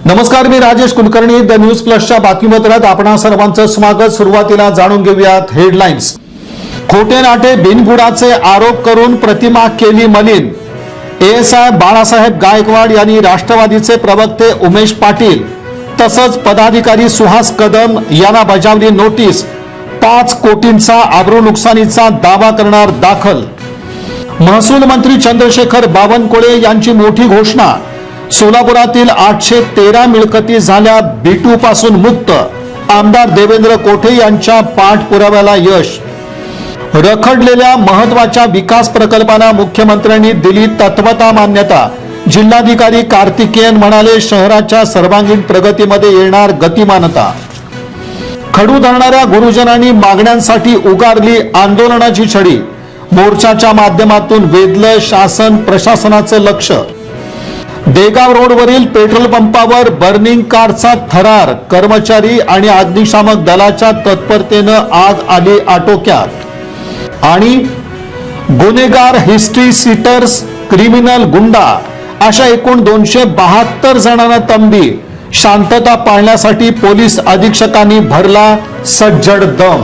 नमस्कार, मी Rajesh Kulkarni. The news प्लसच्या बातमीपत्रात आपणा सर्वांचं स्वागत. सुरुवातीला जाणून घेऊयात हेडलाईन्स. खोटे नाटे बिनबुडाचे आरोप करून प्रतिमा केली मलिन. एएसआय बाळासाहेब गायकवाड यांनी राष्ट्रवादीचे प्रवक्ते उमेश पाटील तसंच पदाधिकारी सुहास कदम यांना बजावली नोटीस. 5 कोटींचा आबरू नुकसानीचा दावा करणार दाखल. महसूल मंत्री चंद्रशेखर बावनकुळे यांची मोठी घोषणा. सोलापुरातील 813 मिळकती झाल्या B2 पासून मुक्त. आमदार देवेंद्र कोठे यांच्या पाठपुराव्याला यश. रखडलेल्या महत्वाच्या विकास प्रकल्पांना मुख्यमंत्र्यांनी दिली तत्वता मान्यता. जिल्हाधिकारी कार्तिकेयन म्हणाले, शहराच्या सर्वांगीण प्रगतीमध्ये येणार गतिमानता. खडू धरणाऱ्या गुरुजनांनी मागण्यांसाठी उगारली आंदोलनाची छडी. मोर्चाच्या माध्यमातून वेधलं शासन प्रशासनाचं लक्ष. देगाव रोडवरील पेट्रोल पंपावर बर्निंग कारचा थरार. कर्मचारी आणि अग्निशामक दलाच्या तत्परतेनं आग आली आटोक्यात. आणि गुन्हेगार, हिस्ट्री सीटर्स, क्रिमिनल, गुंडा अशा एकूण 272 जणांना तंबी. शांतता पाळण्यासाठी पोलीस अधीक्षकांनी भरला सज्जड दम.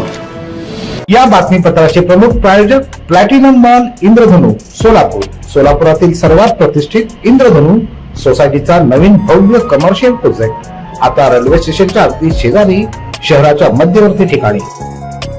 या बातमीपत्राचे प्रमुख प्रायोजक प्लॅटिनम मॉल इंद्रधनु सोलापूर. सोलापुरातील सर्वात प्रतिष्ठित इंद्रधनु सोसायटीचा नवीन भव्य कमर्शियल प्रोजेक्ट आता रेल्वे स्टेशनच्या अगदी शेजारी, शहराच्या मध्यवर्ती ठिकाणी.